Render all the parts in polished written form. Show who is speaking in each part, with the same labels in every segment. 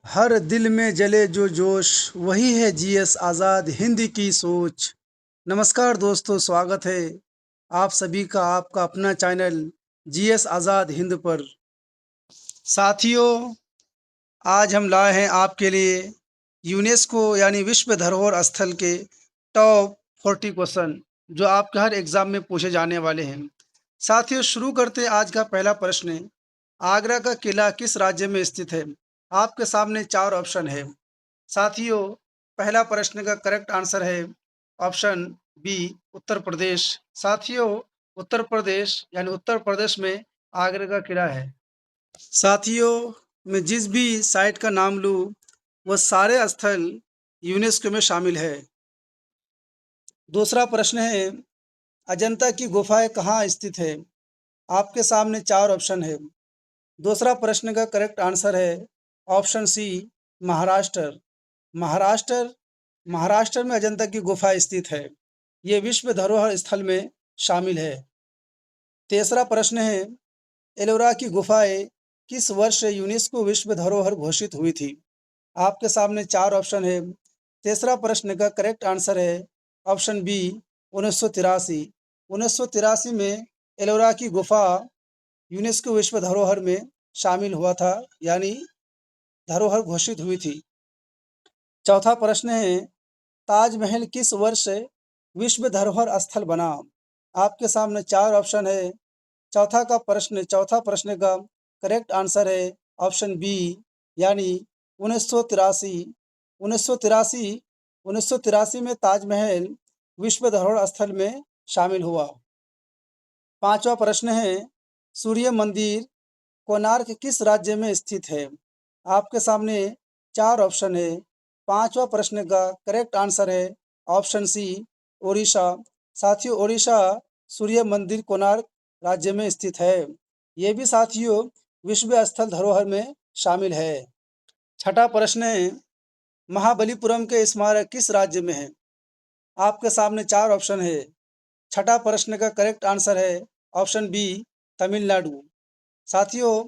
Speaker 1: हर दिल में जले जो जोश वही है जीएस आज़ाद हिंद की सोच। नमस्कार दोस्तों, स्वागत है आप सभी का आपका अपना चैनल जीएस आज़ाद हिंद पर। साथियों, आज हम लाए हैं आपके लिए यूनेस्को यानी विश्व धरोहर स्थल के टॉप 40 क्वेश्चन जो आपके हर एग्जाम में पूछे जाने वाले हैं। साथियों, शुरू करते हैं आज का पहला प्रश्न। आगरा का किला किस राज्य में स्थित है? आपके सामने चार ऑप्शन है। साथियों, पहला प्रश्न का करेक्ट आंसर है ऑप्शन बी, उत्तर प्रदेश। साथियों, उत्तर प्रदेश यानी उत्तर प्रदेश में आगरा का किला है। साथियों, मैं जिस भी साइट का नाम लूँ वह सारे स्थल यूनेस्को में शामिल है। दूसरा प्रश्न है, अजंता की गुफाएं कहाँ स्थित है? आपके सामने चार ऑप्शन है। दूसरा प्रश्न का करेक्ट आंसर है ऑप्शन सी, महाराष्ट्र। महाराष्ट्र महाराष्ट्र में अजंता की गुफा स्थित है। ये विश्व धरोहर स्थल में शामिल है। तीसरा प्रश्न है, एलोरा की गुफाएं किस वर्ष यूनेस्को विश्व धरोहर घोषित हुई थी? आपके सामने चार ऑप्शन है। तीसरा प्रश्न का करेक्ट आंसर है ऑप्शन बी, 1983। 1983 में एलोरा की गुफा यूनेस्को विश्व धरोहर में शामिल हुआ था, यानी धरोहर घोषित हुई थी। चौथा प्रश्न है, ताजमहल किस वर्ष विश्व धरोहर स्थल बना? आपके सामने चार ऑप्शन है। चौथा प्रश्न का करेक्ट आंसर है ऑप्शन बी, यानी 1983। 1983 1983 में ताजमहल विश्व धरोहर स्थल में शामिल हुआ। पांचवा प्रश्न है, सूर्य मंदिर कोणार्क किस राज्य में स्थित है? आपके सामने चार ऑप्शन है। पांचवा प्रश्न का करेक्ट आंसर है ऑप्शन सी, ओडिशा। साथियों, ओडिशा सूर्य मंदिर कोणार्क राज्य में स्थित है। ये भी साथियों विश्व स्थल धरोहर में शामिल है। छठा प्रश्न है, महाबलीपुरम के स्मारक किस राज्य में है? आपके सामने चार ऑप्शन है। छठा प्रश्न का करेक्ट आंसर है ऑप्शन बी, तमिलनाडु। साथियों,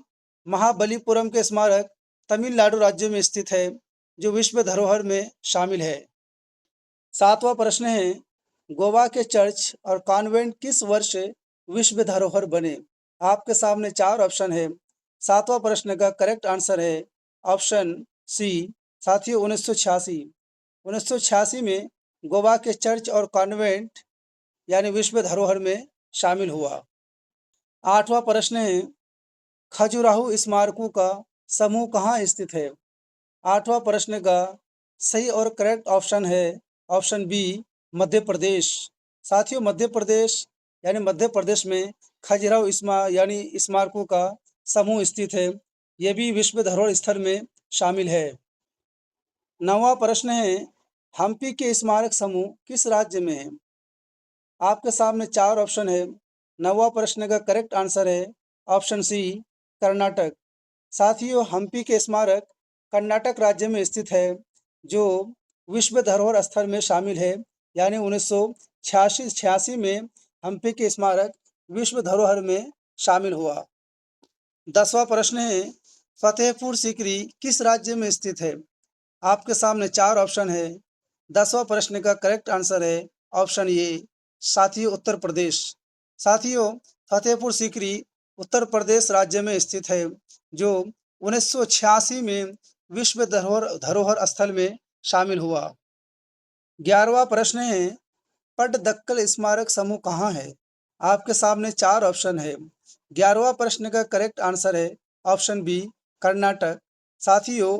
Speaker 1: महाबलीपुरम के स्मारक तमिलनाडु राज्य में स्थित है, जो विश्व धरोहर में शामिल है। सातवां प्रश्न है, गोवा के चर्च और कॉन्वेंट किस वर्ष विश्व धरोहर बने? आपके सामने चार ऑप्शन है। सातवां प्रश्न का करेक्ट आंसर है ऑप्शन सी, साथियों 1986। 1986 में गोवा के चर्च और कॉन्वेंट यानी विश्व धरोहर में शामिल हुआ। आठवां प्रश्न है, खजुराहो स्मारकों का समूह कहाँ स्थित है? आठवां प्रश्न का सही और करेक्ट ऑप्शन है ऑप्शन बी, मध्य प्रदेश। साथियों, मध्य प्रदेश यानी मध्य प्रदेश में खजुराहो यानी स्मारकों का समूह स्थित है। यह भी विश्व धरोहर स्थल में शामिल है। नौवां प्रश्न है, हम्पी के स्मारक समूह किस राज्य में है? आपके सामने चार ऑप्शन है। नौवां प्रश्न का करेक्ट आंसर है ऑप्शन सी, कर्नाटक। साथियों, हम्पी के स्मारक कर्नाटक राज्य में स्थित है, जो विश्व धरोहर स्थल में शामिल है, यानी 1986 में हम्पी के स्मारक विश्व धरोहर में शामिल हुआ। 10वां प्रश्न है, फतेहपुर सीकरी किस राज्य में स्थित है? आपके सामने चार ऑप्शन है। 10वां प्रश्न का करेक्ट आंसर है ऑप्शन ए, साथियों उत्तर प्रदेश। साथियों, फतेहपुर सीकरी उत्तर प्रदेश राज्य में स्थित है, जो 1986 में विश्व धरोहर स्थल में शामिल हुआ। 11वां प्रश्न है, पट्टदक्कल स्मारक समूह कहाँ है? आपके सामने चार ऑप्शन है। 11वां प्रश्न का करेक्ट आंसर है ऑप्शन बी, कर्नाटक। साथियों,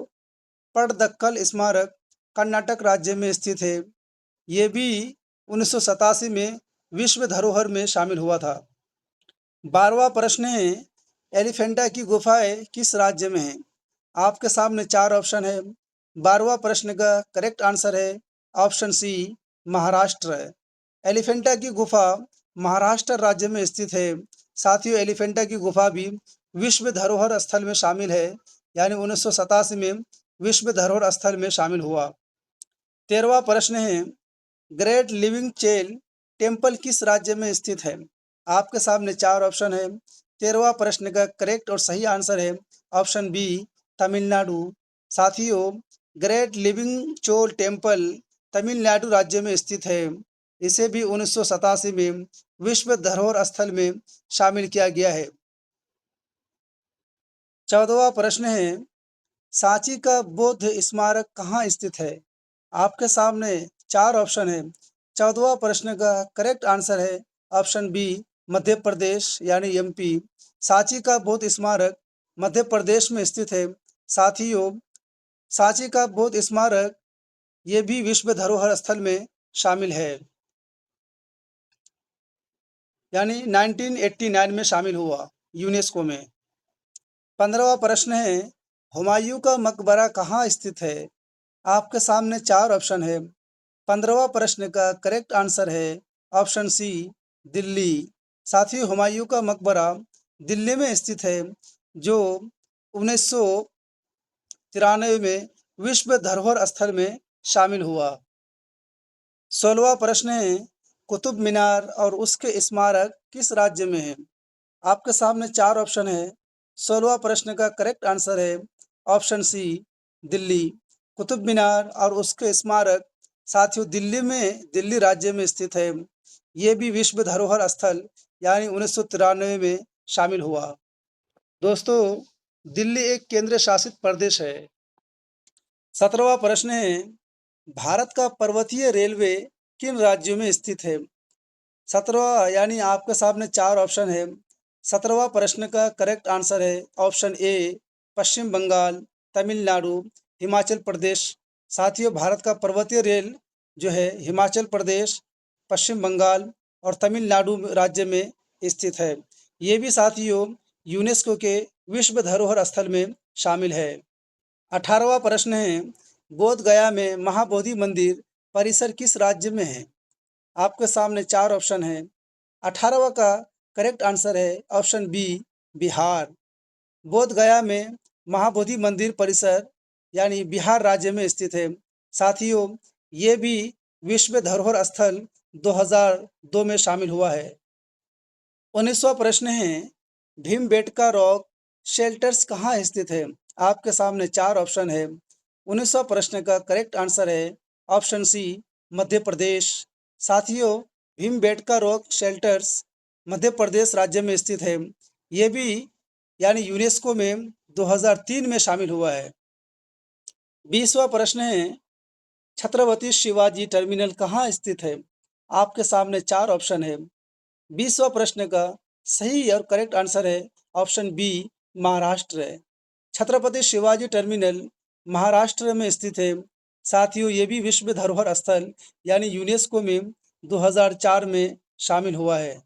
Speaker 1: पट्टदक्कल स्मारक कर्नाटक राज्य में स्थित है। ये भी 1987 में विश्व धरोहर में शामिल हुआ था। 12वां प्रश्न है, एलिफेंटा की गुफाएं किस राज्य में हैं? आपके सामने चार ऑप्शन है। 12वां प्रश्न का करेक्ट आंसर है ऑप्शन सी, महाराष्ट्र। एलिफेंटा की गुफा महाराष्ट्र राज्य में स्थित है। साथियों, एलिफेंटा की गुफा भी विश्व धरोहर स्थल में शामिल है, यानी 1987 में विश्व धरोहर स्थल में शामिल हुआ। 13वां प्रश्न है, ग्रेट लिविंग चेल टेम्पल किस राज्य में स्थित है? आपके सामने चार ऑप्शन है। 13वां प्रश्न का करेक्ट और सही आंसर है ऑप्शन बी, तमिलनाडु। साथियों, great living Chola temple Tamil Nadu राज्य में स्थित है। इसे भी 1987 में विश्व धरोहर स्थल में शामिल किया गया है। 14वां प्रश्न है, सांची का बौद्ध स्मारक कहाँ स्थित है? आपके सामने 4 ऑप्शन है। 14वां प्रश्न का करेक्ट आंसर है ऑप्शन बी, मध्य प्रदेश यानी एमपी। सांची का बौद्ध स्मारक मध्य प्रदेश में स्थित है। साथियों, सांची का बौद्ध स्मारक ये भी विश्व धरोहर स्थल में शामिल है, यानी 1989 में शामिल हुआ यूनेस्को में। 15वां प्रश्न है, हुमायूं का मकबरा कहाँ स्थित है? आपके सामने 4 ऑप्शन है। 15वां प्रश्न का करेक्ट आंसर है ऑप्शन सी, दिल्ली। साथियों, हुमायूं का मकबरा दिल्ली में स्थित है, जो 1993 में विश्व धरोहर स्थल में शामिल हुआ। 16वां प्रश्न है, कुतुब मीनार और उसके स्मारक किस राज्य में है? आपके सामने 4 ऑप्शन है। 16वां प्रश्न का करेक्ट आंसर है ऑप्शन सी, दिल्ली। कुतुब मीनार और उसके स्मारक साथियों दिल्ली राज्य में स्थित है। ये भी विश्व धरोहर स्थल यानी 1993 में शामिल हुआ। दोस्तों, दिल्ली एक केंद्र शासित प्रदेश है। 17वां प्रश्न है, भारत का पर्वतीय रेलवे किन राज्यों में स्थित है? 17वां यानी आपके सामने 4 ऑप्शन है। 17वां प्रश्न का करेक्ट आंसर है ऑप्शन ए, पश्चिम बंगाल, तमिलनाडु, हिमाचल प्रदेश। साथियों, भारत का पर्वतीय रेल जो है हिमाचल प्रदेश, पश्चिम बंगाल और तमिलनाडु राज्य में स्थित है। ये भी साथियों यूनेस्को के विश्व धरोहर स्थल में शामिल है। 18वां प्रश्न है, बोध गया में महाबोधि मंदिर परिसर किस राज्य में है? आपके सामने 4 ऑप्शन है। 18वां का करेक्ट आंसर है ऑप्शन बी, बिहार। बोध गया में महाबोधि मंदिर परिसर यानी बिहार राज्य में स्थित है। साथियों, ये भी विश्व धरोहर स्थल 2002 में शामिल हुआ है। 19वां प्रश्न है, भीमबेटका रॉक शेल्टर्स कहाँ स्थित है? आपके सामने 4 ऑप्शन है। 19वां प्रश्न का करेक्ट आंसर है ऑप्शन सी, मध्य प्रदेश। साथियों, भीमबेटका रॉक शेल्टर्स मध्य प्रदेश राज्य में स्थित है। ये भी यानी यूनेस्को में 2003 में शामिल हुआ है। 20वां प्रश्न है, छत्रपति शिवाजी टर्मिनल कहाँ स्थित है? आपके सामने 4 ऑप्शन है। 20वां प्रश्न का सही और करेक्ट आंसर है ऑप्शन बी, महाराष्ट्र है। छत्रपति शिवाजी टर्मिनल महाराष्ट्र में स्थित है। साथियों, ये भी विश्व धरोहर स्थल यानी यूनेस्को में 2004 में शामिल हुआ है।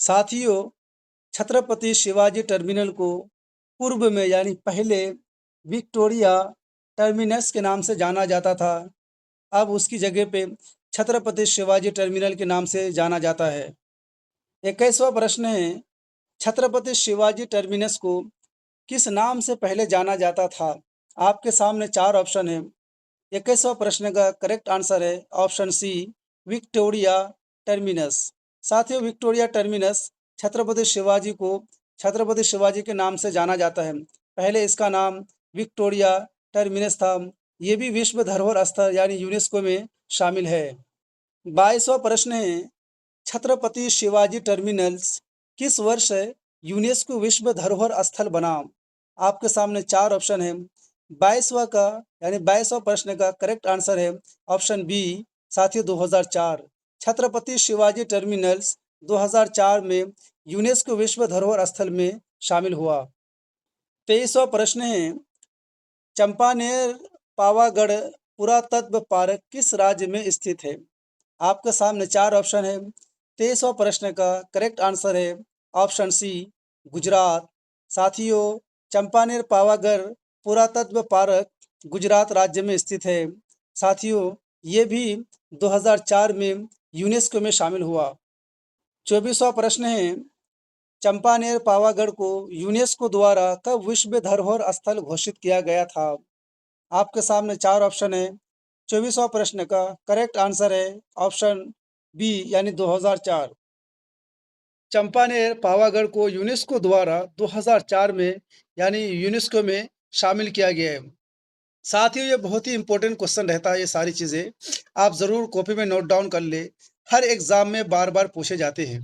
Speaker 1: साथियों, छत्रपति शिवाजी टर्मिनल को पूर्व में यानी पहले विक्टोरिया टर्मिनस के नाम से जाना जाता था। अब उसकी जगह पे छत्रपति शिवाजी टर्मिनल के नाम से जाना जाता है। 21वां प्रश्न है, छत्रपति शिवाजी टर्मिनस को किस नाम से पहले जाना जाता था? आपके सामने 4 ऑप्शन है। 21वां प्रश्न का करेक्ट आंसर है ऑप्शन सी, विक्टोरिया टर्मिनस। साथियों, विक्टोरिया टर्मिनस छत्रपति शिवाजी को छत्रपति शिवाजी के नाम से जाना जाता है। पहले इसका नाम विक्टोरिया टर्मिनस था। ये भी विश्व धरोहर स्थल यानी यूनेस्को में शामिल है। 22वां प्रश्न है, छत्रपति शिवाजी टर्मिनल्स किस वर्ष यूनेस्को विश्व धरोहर स्थल बना? आपके सामने 4 ऑप्शन है। 22वां प्रश्न का करेक्ट आंसर है ऑप्शन बी, साथियों 2004। छत्रपति शिवाजी टर्मिनल्स 2004 में यूनेस्को विश्व धरोहर स्थल में शामिल हुआ। 23वां प्रश्न है, चंपानेर पावागढ़ पुरातत्व पार्क किस राज्य में स्थित है? आपके सामने 4 ऑप्शन है। 23वां प्रश्न का करेक्ट आंसर है ऑप्शन सी, गुजरात। साथियों, चंपानेर पावागढ़ पुरातत्व पार्क गुजरात राज्य में स्थित है। साथियों, ये भी 2004 में यूनेस्को में शामिल हुआ। 24वां प्रश्न है, चंपानेर पावागढ़ को यूनेस्को द्वारा कब विश्व धरोहर स्थल घोषित किया गया था? आपके सामने 4 ऑप्शन है। 24वां प्रश्न का करेक्ट आंसर है ऑप्शन बी यानी 2004। चंपानेर पावागढ़ को यूनेस्को द्वारा 2004 में यानी यूनेस्को में शामिल किया गया है। साथियों ये बहुत ही इंपॉर्टेंट क्वेश्चन रहता है, ये सारी चीज़ें आप ज़रूर कॉपी में नोट डाउन कर ले। हर एग्जाम में बार बार पूछे जाते हैं।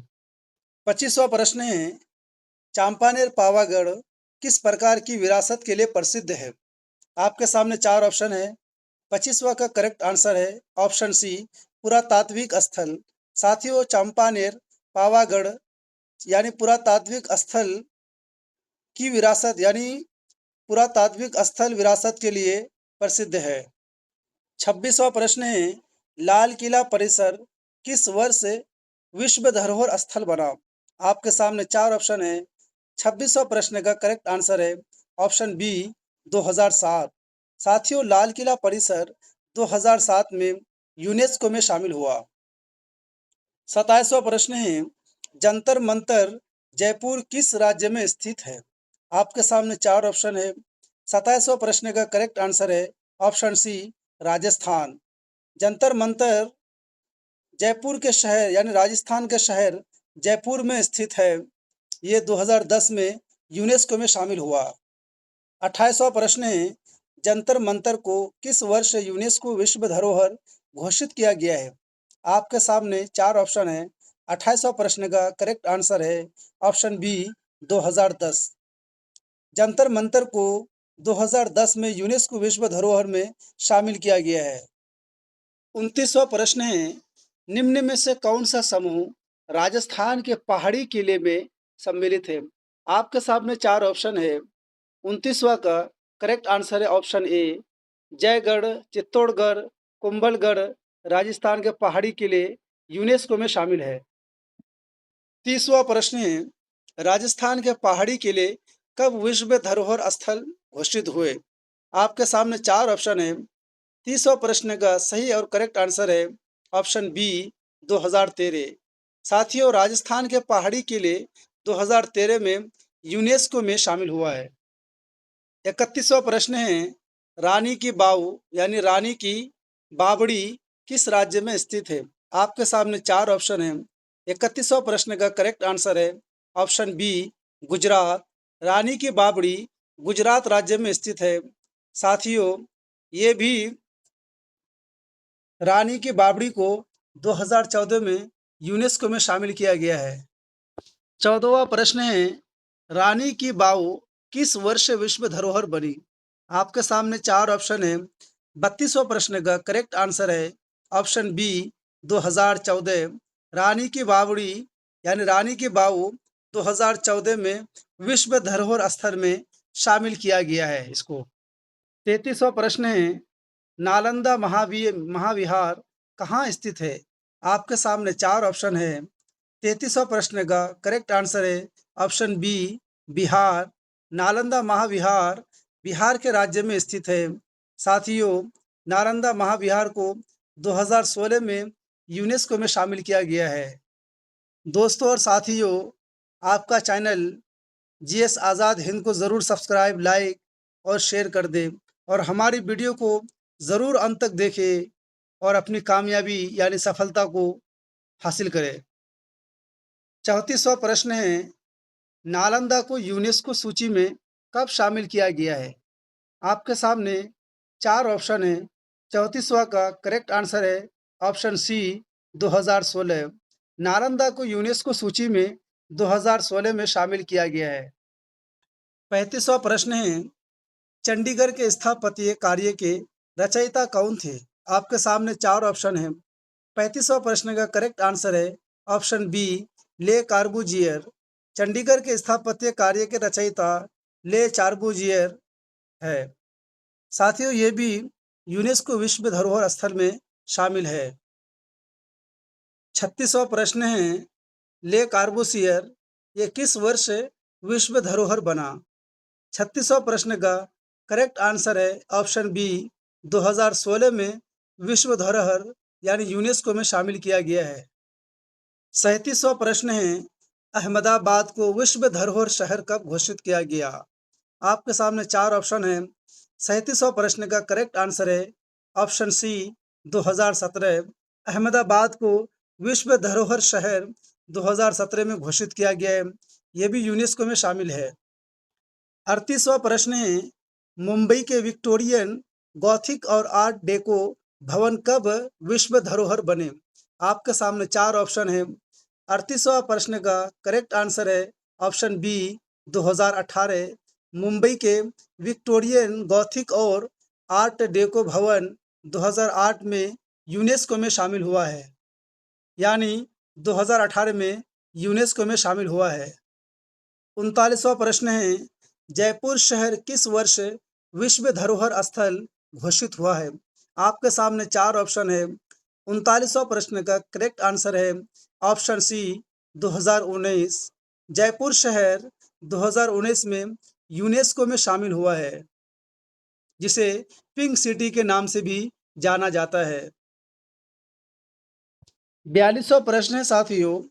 Speaker 1: 25वां प्रश्न है, चांपानेर पावागढ़ किस प्रकार की विरासत के लिए प्रसिद्ध है? आपके सामने चार ऑप्शन है। 25वां का करेक्ट आंसर है ऑप्शन सी, पुरातात्विक स्थल। साथियों चांपानेर पावागढ़ यानी पुरातात्विक स्थल की विरासत यानी पुरातात्विक स्थल विरासत के लिए प्रसिद्ध है। 26वां प्रश्न है, लाल किला परिसर किस वर्ष विश्व धरोहर स्थल बना? आपके सामने चार ऑप्शन है। 26वां प्रश्न का करेक्ट आंसर है ऑप्शन बी, 2007। साथियों लाल किला परिसर 2007 में यूनेस्को में शामिल हुआ। 27वां प्रश्न है, जंतर मंतर जयपुर किस राज्य में स्थित है? आपके सामने चार ऑप्शन है। 27वां प्रश्न का करेक्ट आंसर है ऑप्शन सी, राजस्थान। जंतर मंतर जयपुर के शहर यानी राजस्थान के शहर जयपुर में स्थित है। ये 2010 में यूनेस्को में शामिल हुआ। 28वां प्रश्न है, जंतर मंतर को किस वर्ष यूनेस्को विश्व धरोहर घोषित किया गया है? आपके सामने चार ऑप्शन है। 28वां प्रश्न का करेक्ट आंसर है ऑप्शन बी, 2010। जंतर मंतर को 2010 में यूनेस्को विश्व धरोहर में शामिल किया गया है। 29वां प्रश्न है, निम्न में से कौन सा समूह राजस्थान के पहाड़ी किले में सम्मिलित है? आपके सामने चार ऑप्शन है। 29वां का करेक्ट आंसर है ऑप्शन ए, जयगढ़, चित्तौड़गढ़, कुंभलगढ़ राजस्थान के पहाड़ी किले यूनेस्को में शामिल है। 30वां प्रश्न है, राजस्थान के पहाड़ी किले कब विश्व धरोहर स्थल घोषित हुए? आपके सामने चार ऑप्शन है। 30वां प्रश्न का सही और करेक्ट आंसर है ऑप्शन बी, 2013। साथियों राजस्थान के पहाड़ी किले 2013 में यूनेस्को में शामिल हुआ है। 31वां प्रश्न है, रानी की बाव यानी रानी की बावड़ी किस राज्य में स्थित है? आपके सामने चार ऑप्शन है। 31वां प्रश्न का करेक्ट आंसर है ऑप्शन बी, गुजरात। रानी की बावड़ी गुजरात राज्य में स्थित है। साथियों ये भी रानी की बावड़ी को 2014 में यूनेस्को में शामिल किया गया है। 14वां प्रश्न है, रानी की बाव किस वर्ष विश्व धरोहर बनी? आपके सामने चार ऑप्शन है। 32वां प्रश्न का करेक्ट आंसर है ऑप्शन बी, 2014। रानी की बावड़ी यानी रानी की बाव 2014 में विश्व धरोहर स्थल में शामिल किया गया है इसको। 33वां प्रश्न है, नालंदा महाविहार कहाँ स्थित है? आपके सामने चार ऑप्शन है। 33वां प्रश्न का करेक्ट आंसर है ऑप्शन बी, बिहार। नालंदा महाविहार बिहार के राज्य में स्थित है। साथियों नालंदा महाविहार को 2016 में यूनेस्को में शामिल किया गया है। दोस्तों और साथियों आपका चैनल जीएस आज़ाद हिंद को ज़रूर सब्सक्राइब, लाइक और शेयर कर दें और हमारी वीडियो को ज़रूर अंत तक देखें और अपनी कामयाबी यानी सफलता को हासिल करें। 34वां प्रश्न है, नालंदा को यूनेस्को सूची में कब शामिल किया गया है? आपके सामने चार ऑप्शन है। 34वां का करेक्ट आंसर है ऑप्शन सी, 2016। नालंदा को यूनेस्को सूची में 2016 में शामिल किया गया है। 35वां प्रश्न है, चंडीगढ़ के स्थापत्य कार्य के रचयिता कौन थे? आपके सामने चार ऑप्शन है। 35वां प्रश्न का करेक्ट आंसर है ऑप्शन बी, ले कार्बूजियर। चंडीगढ़ के स्थापत्य कार्य के रचयिता ले चार्बूजियर है। साथियों ये भी यूनेस्को विश्व धरोहर स्थल में शामिल है। 36वां प्रश्न है, ले कार्बूसियर ये किस वर्ष विश्व धरोहर बना? 36वां प्रश्न का करेक्ट आंसर है ऑप्शन बी, 2016 में विश्व धरोहर यानी यूनेस्को में शामिल किया गया है। 37वां प्रश्न है, अहमदाबाद को विश्व धरोहर शहर कब घोषित किया गया? आपके सामने चार ऑप्शन है। 37वां प्रश्न का करेक्ट आंसर है ऑप्शन सी, 2017। अहमदाबाद को विश्व धरोहर शहर 2017 में घोषित किया गया है। यह भी यूनेस्को में शामिल है। 38वां प्रश्न है, मुंबई के विक्टोरियन गॉथिक और आर्ट डेको भवन कब विश्व धरोहर बने? आपके सामने चार ऑप्शन है। 38वां प्रश्न का करेक्ट आंसर है ऑप्शन बी 2018। मुंबई के विक्टोरियन गॉथिक और आर्ट डेको भवन 2008 में यूनेस्को में शामिल हुआ है, यानी 2018 में यूनेस्को में शामिल हुआ है। 39वां प्रश्न है, जयपुर शहर किस वर्ष विश्व धरोहर स्थल घोषित हुआ है? आपके सामने चार ऑप्शन है। 39वां प्रश्न का करेक्ट आंसर है ऑप्शन सी 2019। जयपुर शहर 2019 में यूनेस्को में शामिल हुआ है, जिसे पिंक सिटी के नाम से भी जाना जाता है। 42वां प्रश्न है साथियों,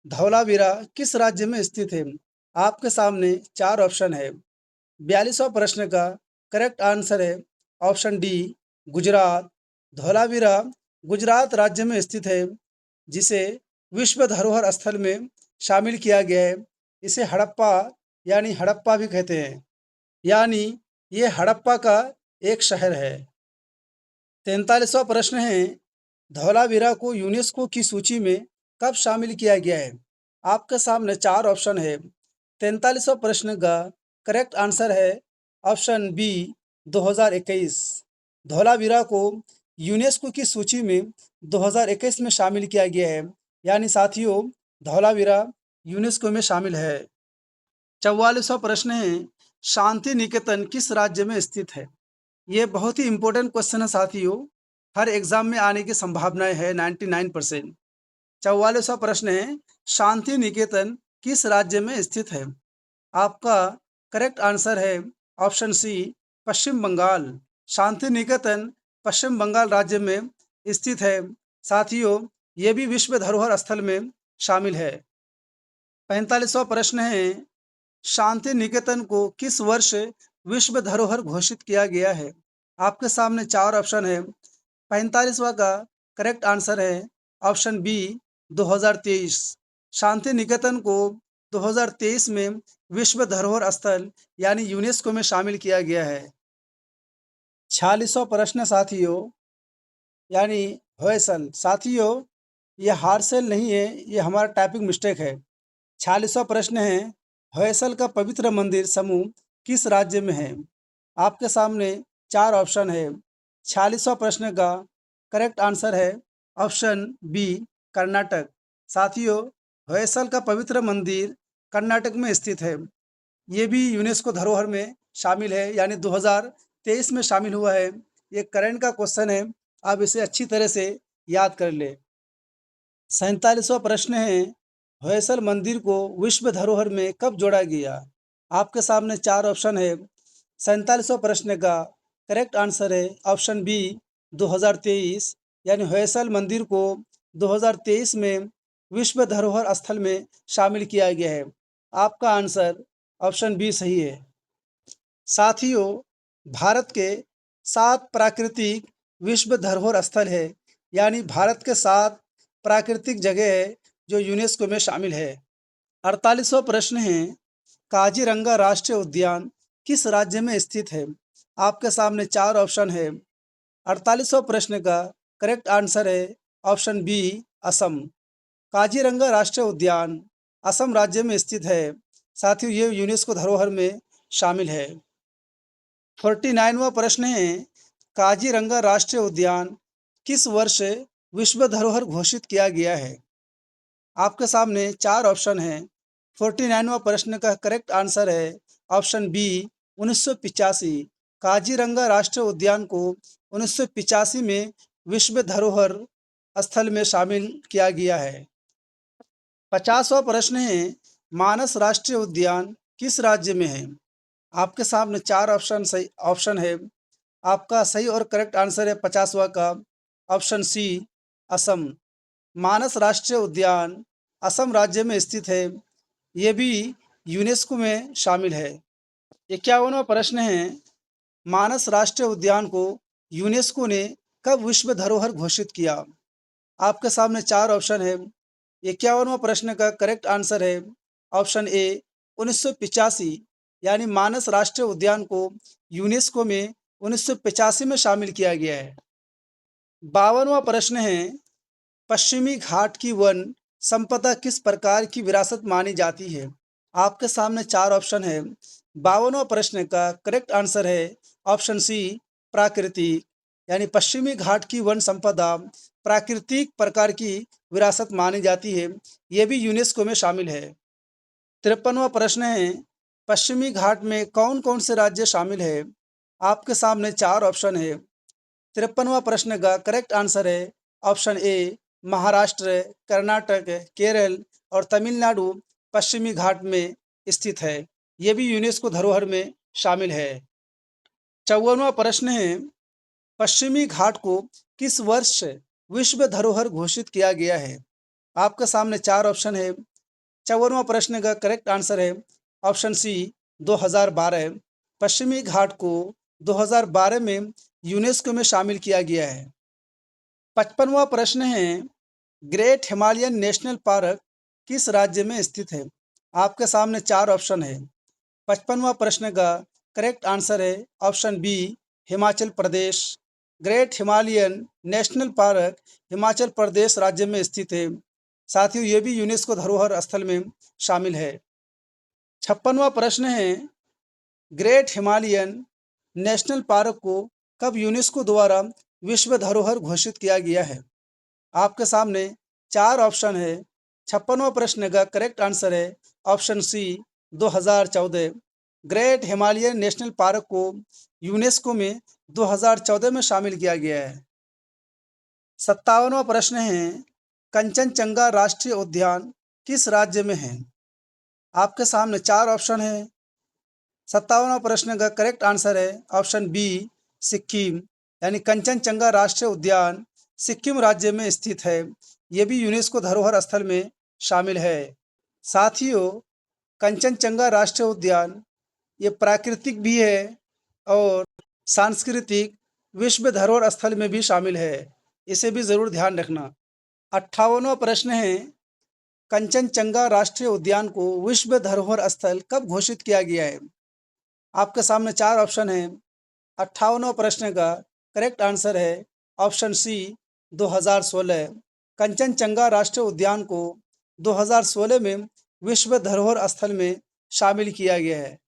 Speaker 1: धौलावीरा किस राज्य में स्थित है? आपके सामने चार ऑप्शन है। 42वां प्रश्न का करेक्ट आंसर है ऑप्शन डी गुजरात। धौलावीरा गुजरात राज्य में स्थित है, जिसे विश्व धरोहर स्थल में शामिल किया गया है। इसे हड़प्पा यानी हड़प्पा भी कहते हैं, यानी ये हड़प्पा का एक शहर है। 43वां प्रश्न है, धौलावीरा को यूनेस्को की सूची में कब शामिल किया गया है? आपके सामने चार ऑप्शन है। 43वां प्रश्न का करेक्ट आंसर है ऑप्शन बी 2021। धौलावीरा को यूनेस्को की सूची में 2021 में शामिल किया गया है, यानी साथियों धौलावीरा यूनेस्को में शामिल है। 44वां प्रश्न है, शांति निकेतन किस राज्य में स्थित है? ये बहुत ही इंपॉर्टेंट क्वेश्चन है साथियों, हर एग्जाम में आने की संभावनाएं है 99%। 44वां प्रश्न है, शांति निकेतन किस राज्य में स्थित है? आपका करेक्ट आंसर है ऑप्शन सी पश्चिम बंगाल। शांति निकेतन पश्चिम बंगाल राज्य में स्थित है। साथियों ये भी विश्व धरोहर स्थल में शामिल है। 45वां प्रश्न है, शांति निकेतन को किस वर्ष विश्व धरोहर घोषित किया गया है? आपके सामने चार ऑप्शन है। 45वां का करेक्ट आंसर है ऑप्शन बी 2023। शांति निकेतन को 2023 में विश्व धरोहर स्थल यानी यूनेस्को में शामिल किया गया है। 46वां प्रश्न साथियों, यानी होयसल। साथियों ये हार्सेल नहीं है, ये हमारा टाइपिंग मिस्टेक है। 46वां प्रश्न है, होयसल का पवित्र मंदिर समूह किस राज्य में है? आपके सामने चार ऑप्शन है। 46वां प्रश्न का करेक्ट आंसर है ऑप्शन बी कर्नाटक। साथियों होयसल का पवित्र मंदिर कर्नाटक में स्थित है। ये भी यूनेस्को धरोहर में शामिल है, यानी 2023 में शामिल हुआ है। ये करंट का क्वेश्चन है, आप इसे अच्छी तरह से याद कर ले। 47वां प्रश्न है, होयसल मंदिर को विश्व धरोहर में कब जोड़ा गया? आपके सामने चार ऑप्शन है। 47वां प्रश्न का करेक्ट आंसर है ऑप्शन बी 2023, यानी होयसल मंदिर को 2023 में विश्व धरोहर स्थल में शामिल किया गया है। आपका आंसर ऑप्शन बी सही है। साथियों भारत के 7 प्राकृतिक विश्व धरोहर स्थल है, यानी भारत के 7 प्राकृतिक जगह है जो यूनेस्को में शामिल है। 48वां प्रश्न है, काजीरंगा राष्ट्रीय उद्यान किस राज्य में स्थित है? आपके सामने चार ऑप्शन है। 48वां प्रश्न का करेक्ट आंसर है ऑप्शन बी असम। काजीरंगा राष्ट्रीय उद्यान असम राज्य में स्थित है। साथियों ये यूनेस्को धरोहर में शामिल है। 49वां प्रश्न है, काजीरंगा राष्ट्रीय उद्यान किस वर्ष विश्व धरोहर घोषित किया गया है? आपके सामने चार ऑप्शन हैं। 49वां प्रश्न का करेक्ट आंसर है ऑप्शन बी 1985। काजीरंगा राष्ट्रीय उद्यान को 1985 में विश्व धरोहर स्थल में शामिल किया गया है। 50वां प्रश्न है, मानस राष्ट्रीय उद्यान किस राज्य में है? आपके सामने चार ऑप्शन है। आपका सही और करेक्ट आंसर है 50वां का ऑप्शन सी असम। मानस राष्ट्रीय उद्यान असम राज्य में स्थित है। ये भी यूनेस्को में शामिल है। 51वां प्रश्न है, मानस राष्ट्रीय उद्यान को यूनेस्को ने कब विश्व धरोहर घोषित किया? आपके सामने चार ऑप्शन है। 51वां प्रश्न का करेक्ट आंसर है ऑप्शन ए 1985, यानी मानस राष्ट्रीय उद्यान को यूनेस्को में 1985 में शामिल किया गया है। 52वां प्रश्न है, पश्चिमी घाट की वन संपदा किस प्रकार की विरासत मानी जाती है? आपके सामने चार ऑप्शन है। 52वां प्रश्न का करेक्ट आंसर है ऑप्शन सी, प्राकृतिक। यानी पश्चिमी घाट की वन संपदा प्राकृतिक प्रकार की विरासत मानी जाती है। ये भी यूनेस्को में शामिल है। 53वां प्रश्न है, पश्चिमी घाट में कौन कौन से राज्य शामिल है? आपके सामने चार ऑप्शन है। 53वां प्रश्न का करेक्ट आंसर है ऑप्शन ए, महाराष्ट्र, कर्नाटक, केरल और तमिलनाडु पश्चिमी घाट में स्थित है। ये भी यूनेस्को धरोहर में शामिल है। 54वां प्रश्न है, पश्चिमी घाट को किस वर्ष विश्व धरोहर घोषित किया गया है? आपके सामने चार ऑप्शन है। 54वां प्रश्न का करेक्ट आंसर है ऑप्शन सी, 2012। पश्चिमी घाट को 2012 में यूनेस्को में शामिल किया गया है। 55वां प्रश्न है, ग्रेट हिमालयन नेशनल पार्क किस राज्य में स्थित है? आपके सामने चार ऑप्शन है। 55वां प्रश्न का करेक्ट आंसर है option B, Himachal Pradesh. Great Himalayan national park Himachal Pradesh राज्य में स्थित है। साथियों, ये भी यूनेस्को धरोहर स्थल में शामिल है। 56वां प्रश्न है, ग्रेट हिमालयन नेशनल पार्क को कब यूनेस्को द्वारा विश्व धरोहर घोषित किया गया है? आपके सामने चार ऑप्शन है। 56वां प्रश्न का करेक्ट आंसर है option C, 2014। Great Himalayan national Park को यूनेस्को में 2014 में शामिल किया गया है। 57वां प्रश्न है, कंचनजंगा राष्ट्रीय उद्यान किस राज्य में है? आपके सामने चार ऑप्शन है। 57वां प्रश्न का करेक्ट आंसर है ऑप्शन बी, सिक्किम। यानी कंचनजंगा राष्ट्रीय उद्यान सिक्किम राज्य में स्थित है। ये भी यूनेस्को धरोहर स्थल में शामिल है। साथियों, कंचनजंगा राष्ट्रीय उद्यान ये प्राकृतिक भी है और सांस्कृतिक विश्व धरोहर स्थल में भी शामिल है। इसे भी ज़रूर ध्यान रखना। 58वां प्रश्न है, कंचनजंगा राष्ट्रीय उद्यान को विश्व धरोहर स्थल कब घोषित किया गया है? आपके सामने चार ऑप्शन है। 58वां प्रश्न का करेक्ट आंसर है ऑप्शन सी, 2016। कंचनजंगा राष्ट्रीय उद्यान को 2016 में विश्व धरोहर स्थल में शामिल किया गया है।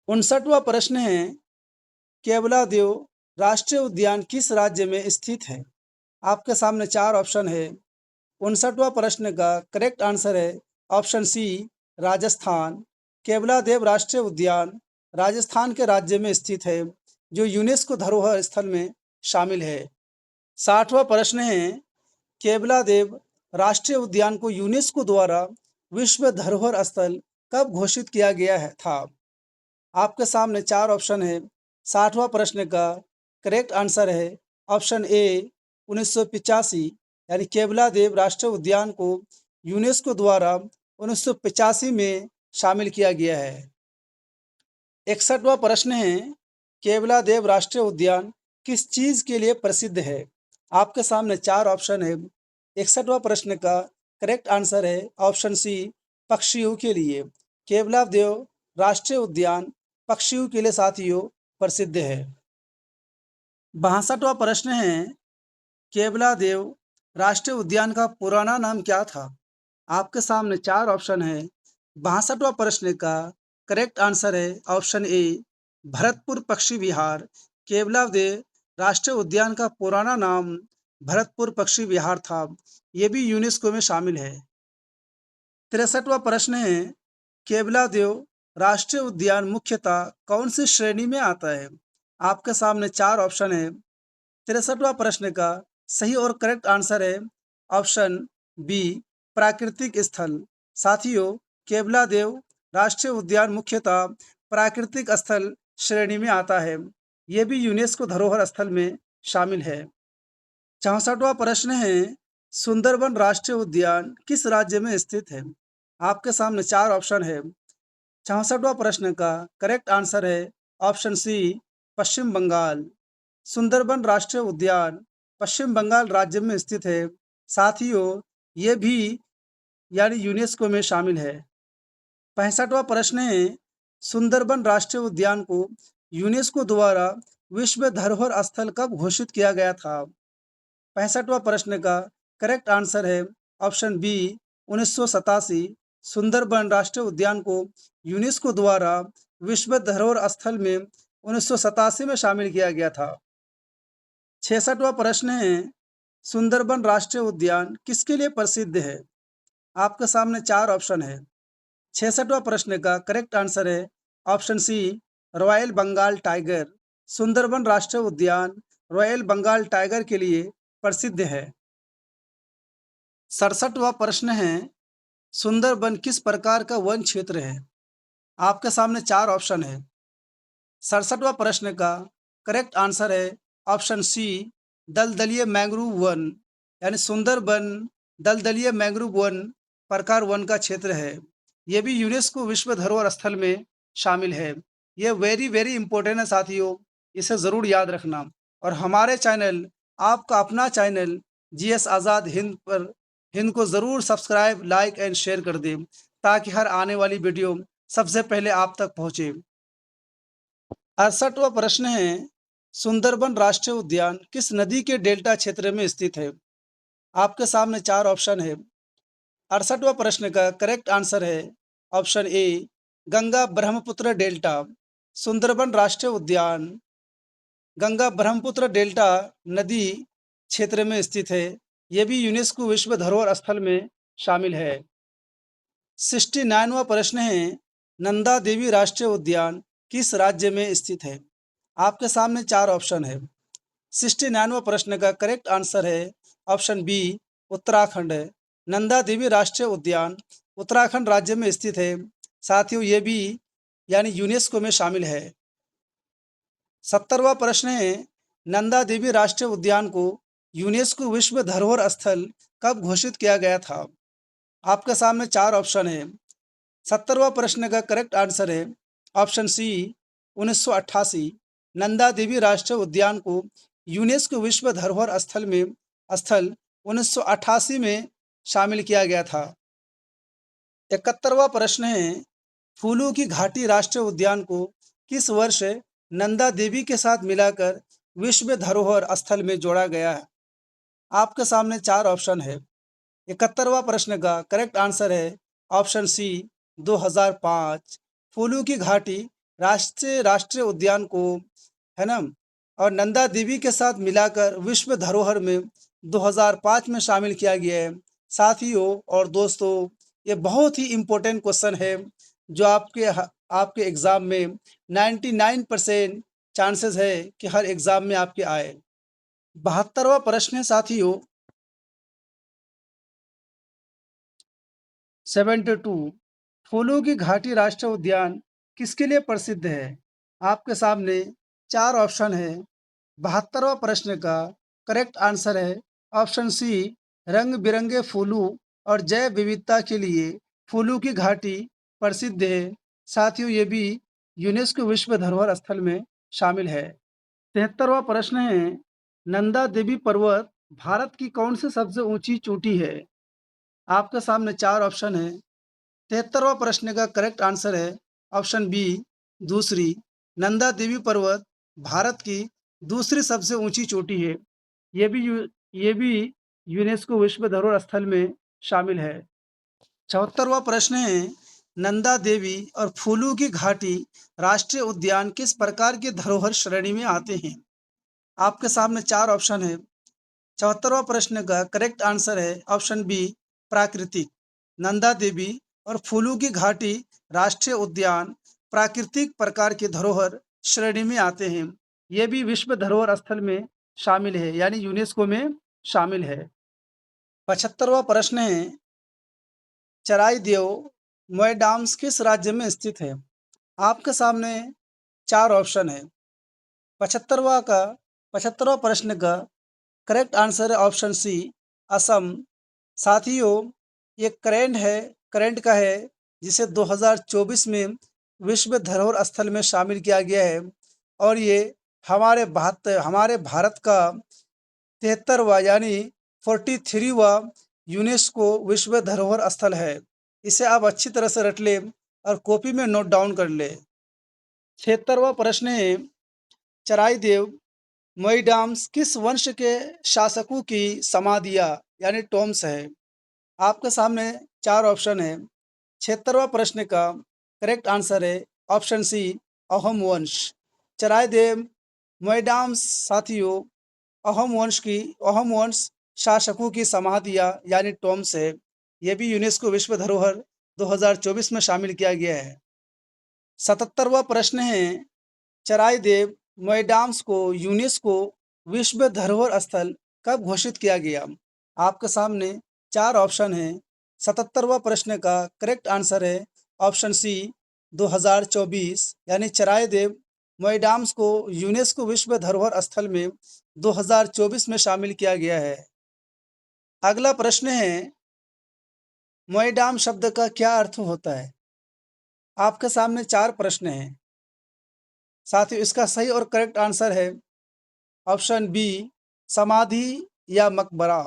Speaker 1: 59वां प्रश्न है, केवलादेव राष्ट्रीय उद्यान किस राज्य में स्थित है? आपके सामने चार ऑप्शन है। 59वां प्रश्न का करेक्ट आंसर है ऑप्शन सी, राजस्थान। केवलादेव राष्ट्रीय उद्यान राजस्थान के राज्य में स्थित है, जो यूनेस्को धरोहर स्थल में शामिल है। 60वां प्रश्न है, केवलादेव राष्ट्रीय उद्यान को यूनेस्को द्वारा विश्व धरोहर स्थल कब घोषित किया गया है था? आपके सामने चार ऑप्शन है। 60वां प्रश्न का करेक्ट आंसर है ऑप्शन ए, 1985। यानी केवलादेव राष्ट्रीय उद्यान को यूनेस्को द्वारा 1985 में शामिल किया गया है। 61वां प्रश्न है, केवलादेव राष्ट्रीय उद्यान किस चीज़ के लिए प्रसिद्ध है? आपके सामने चार ऑप्शन है। 61वां प्रश्न का करेक्ट आंसर है ऑप्शन सी, पक्षियों के लिए। केवलादेव राष्ट्रीय उद्यान पक्षियों के लिए साथियों प्रसिद्ध है। 62वां प्रश्न है, केवलादेव राष्ट्रीय उद्यान का पुराना नाम क्या था? आपके सामने चार ऑप्शन है। 62वां प्रश्न का करेक्ट आंसर है ऑप्शन ए, भरतपुर पक्षी विहार। केवलादेव राष्ट्रीय उद्यान का पुराना नाम भरतपुर पक्षी विहार था। ये भी यूनेस्को में शामिल है। 63वां प्रश्न है, केवलादेव राष्ट्रीय उद्यान मुख्यतः कौन सी श्रेणी में आता है? आपके सामने चार ऑप्शन है। 63वां प्रश्न का सही और करेक्ट आंसर है ऑप्शन बी, प्राकृतिक स्थल। साथियों, केवलादेव राष्ट्रीय उद्यान मुख्यतः प्राकृतिक स्थल श्रेणी में आता है। ये भी यूनेस्को धरोहर स्थल में शामिल है। 64वां प्रश्न है, सुंदरबन राष्ट्रीय उद्यान किस राज्य में स्थित है? आपके सामने चार ऑप्शन है। 64वां प्रश्न का करेक्ट आंसर है ऑप्शन सी, पश्चिम बंगाल। सुंदरबन राष्ट्रीय उद्यान पश्चिम बंगाल राज्य में स्थित है। साथियों, ये भी यानी यूनेस्को में शामिल है। 65वां प्रश्न है, सुंदरबन राष्ट्रीय उद्यान को यूनेस्को द्वारा विश्व धरोहर स्थल कब घोषित किया गया था? 65वां प्रश्न का करेक्ट आंसर है ऑप्शन बी 1987। सुंदरबन राष्ट्रीय उद्यान को यूनेस्को द्वारा विश्व धरोहर स्थल में 1987 में शामिल किया गया था। 66वां प्रश्न है सुंदरबन राष्ट्रीय उद्यान किसके लिए प्रसिद्ध है? आपके सामने चार ऑप्शन है। 66वां प्रश्न का करेक्ट आंसर है option C royal Bengal tiger. Sundarban राष्ट्रीय उद्यान रॉयल बंगाल टाइगर के लिए प्रसिद्ध है। 67वां प्रश्न है सुंदरबन किस प्रकार का वन क्षेत्र है? आपके सामने चार ऑप्शन है। 67वां प्रश्न का करेक्ट आंसर है ऑप्शन सी दलदलीय मैंग्रोव वन, यानी सुंदरबन दलदलीय मैंग्रोव वन प्रकार वन का क्षेत्र है। यह भी यूनेस्को विश्व धरोहर स्थल में शामिल है। यह वेरी वेरी इंपॉर्टेंट है साथियों, इसे ज़रूर याद रखना। और हमारे चैनल, आपका अपना चैनल जीएस आज़ाद हिंद को ज़रूर सब्सक्राइब, लाइक एंड शेयर कर दें ताकि हर आने वाली वीडियो सबसे पहले आप तक पहुँचे। 68वां प्रश्न है सुंदरबन राष्ट्रीय उद्यान किस नदी के डेल्टा क्षेत्र में स्थित है? आपके सामने चार ऑप्शन है। 68वां प्रश्न का करेक्ट आंसर है option A Ganga Brahmaputra delta. Sundarban राष्ट्रीय उद्यान गंगा ब्रह्मपुत्र डेल्टा नदी क्षेत्र में स्थित है। यह भी यूनेस्को विश्व धरोहर स्थल में शामिल है। 69वां प्रश्न है नंदा देवी राष्ट्रीय उद्यान किस राज्य में स्थित है? आपके सामने चार ऑप्शन है। 69वां प्रश्न का करेक्ट आंसर है ऑप्शन बी उत्तराखंड है। नंदा देवी राष्ट्रीय उद्यान उत्तराखंड राज्य में स्थित है। साथियों ये भी यानी यूनेस्को में शामिल है। 70वां प्रश्न है नंदा देवी राष्ट्रीय उद्यान को यूनेस्को विश्व धरोहर स्थल कब घोषित किया गया था? आपके सामने चार ऑप्शन है। 70वां प्रश्न का करेक्ट आंसर है ऑप्शन सी 1988। नंदा देवी राष्ट्रीय उद्यान को यूनेस्को विश्व धरोहर स्थल 1988 में शामिल किया गया था। 71वां प्रश्न है फूलों की घाटी राष्ट्रीय उद्यान को किस वर्ष नंदा देवी के साथ मिलाकर विश्व धरोहर स्थल में जोड़ा गया है? आपके सामने चार ऑप्शन है। 71वां प्रश्न का करेक्ट आंसर है ऑप्शन सी 2005। फूलों की घाटी राष्ट्रीय उद्यान को, है ना, और नंदा देवी के साथ मिलाकर विश्व धरोहर में 2005 में शामिल किया गया है। साथियों और दोस्तों ये बहुत ही इम्पोर्टेंट क्वेश्चन है जो आपके एग्ज़ाम में 99% चांसेस है कि हर एग्ज़ाम में आपके आए। 72वां प्रश्न है साथियों 72 फूलों की घाटी राष्ट्रीय उद्यान किसके लिए प्रसिद्ध है? आपके सामने चार ऑप्शन है। 72वां प्रश्न का करेक्ट आंसर है ऑप्शन सी रंग बिरंगे फूलों और जैव विविधता के लिए फूलों की घाटी प्रसिद्ध है। साथियों ये भी यूनेस्को विश्व धरोहर स्थल में शामिल है। 73वां प्रश्न है नंदा देवी पर्वत भारत की कौन सी सबसे ऊंची चोटी है? आपके सामने चार ऑप्शन है। 73वां प्रश्न का करेक्ट आंसर है ऑप्शन बी दूसरी। नंदा देवी पर्वत भारत की दूसरी सबसे ऊंची चोटी है। ये भी यूनेस्को विश्व धरोहर स्थल में शामिल है। 74वां प्रश्न है नंदा देवी और फूलों की घाटी राष्ट्रीय उद्यान किस प्रकार के धरोहर श्रेणी में आते हैं? आपके सामने चार ऑप्शन है। 74वां प्रश्न का करेक्ट आंसर है ऑप्शन बी प्राकृतिक। नंदा देवी और फूलों की घाटी राष्ट्रीय उद्यान प्राकृतिक प्रकार के धरोहर श्रेणी में आते हैं। ये भी विश्व धरोहर स्थल में शामिल है, यानी यूनेस्को में शामिल है। 75वां प्रश्न है चराई देव मोयडाम्स किस राज्य में स्थित है? आपके सामने चार ऑप्शन है। 75वां प्रश्न का करेक्ट आंसर है ऑप्शन सी असम। साथियों ये करंट का है जिसे 2024 में विश्व धरोहर स्थल में शामिल किया गया है और ये हमारे भारत का 73वां यानी 43वां यूनेस्को विश्व धरोहर स्थल है। इसे आप अच्छी तरह से रट लें और कॉपी में नोट डाउन कर ले। 76वां प्रश्न है चराईदेव मोईडाम्स किस वंश के शासकों की समाधियाँ यानी टॉम्स है? आपके सामने 4 ऑप्शन है। 76वां प्रश्न का करेक्ट आंसर है ऑप्शन सी अहोम वंश। चराईदेव मोईडाम्स साथियों अहोम वंश शासकों की समाधियाँ यानी टॉम्स है। ये भी यूनेस्को विश्व धरोहर 2024 में शामिल किया गया है। 77वां प्रश्न है चराईदेव मोईडाम्स को यूनेस्को विश्व धरोहर स्थल कब घोषित किया गया? आपके सामने 4 ऑप्शन हैं। 77वां प्रश्न का करेक्ट आंसर है ऑप्शन सी 2024 यानी चराईदेव मोईडाम्स को यूनेस्को विश्व धरोहर स्थल में 2024 में शामिल किया गया है। अगला प्रश्न है मोईडाम शब्द का क्या अर्थ होता है? आपके सामने 4 प्रश्न हैं। साथियों इसका सही और करेक्ट आंसर है ऑप्शन बी समाधि या मकबरा।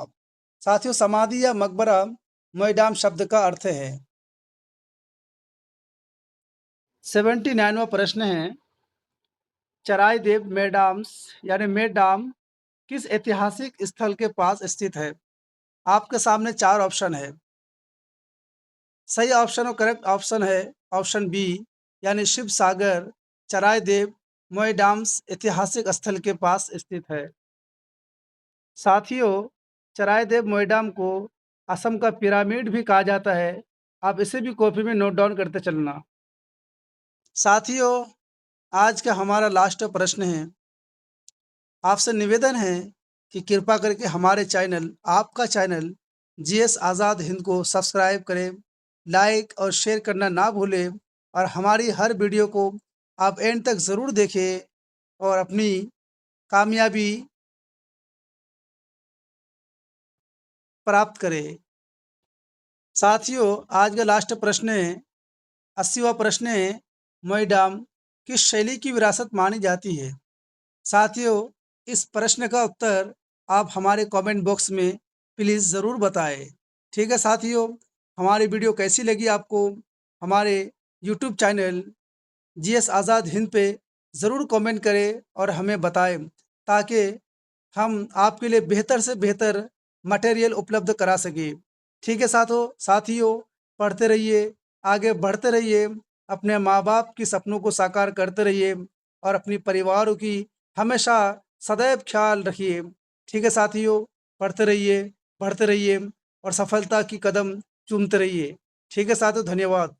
Speaker 1: साथियों समाधि या मकबरा मोईडाम शब्द का अर्थ है। 79वां प्रश्न है चराईदेव मेडाम्स यानी मेडाम किस ऐतिहासिक स्थल के पास स्थित है? आपके सामने 4 ऑप्शन है। सही ऑप्शन और करेक्ट ऑप्शन है ऑप्शन बी यानी शिव सागर चराईदेव मोईडाम्स ऐतिहासिक स्थल के पास स्थित है। साथियों चराईदेव मोईडाम को असम का पिरामिड भी कहा जाता है। आप इसे भी कॉपी में नोट डाउन करते चलना। साथियों आज का हमारा लास्ट प्रश्न है। आपसे निवेदन है कि कृपा करके हमारे चैनल आपका चैनल जीएस आज़ाद हिंद को सब्सक्राइब करें, लाइक और शेयर करना ना भूलें और हमारी हर वीडियो को आप एंड तक ज़रूर देखें और अपनी कामयाबी प्राप्त करें। साथियों आज का लास्ट प्रश्न है 80वां प्रश्न है मोईडाम किस शैली की विरासत मानी जाती है? साथियों इस प्रश्न का उत्तर आप हमारे कमेंट बॉक्स में प्लीज़ ज़रूर बताएं। ठीक है साथियों, हमारी वीडियो कैसी लगी आपको हमारे YouTube channel GS Azad Hind पे ज़रूर कमेंट करें और हमें बताएं ताकि हम आपके लिए बेहतर से बेहतर मटेरियल उपलब्ध करा सकें। ठीक है साथियों पढ़ते रहिए, आगे बढ़ते रहिए, अपने माँ बाप के सपनों को साकार करते रहिए और अपनी परिवारों की हमेशा सदैव ख्याल रखिए। ठीक है साथियों पढ़ते रहिए, बढ़ते रहिए और सफलता की कदम चूमते रहिए। ठीक है साथियों धन्यवाद।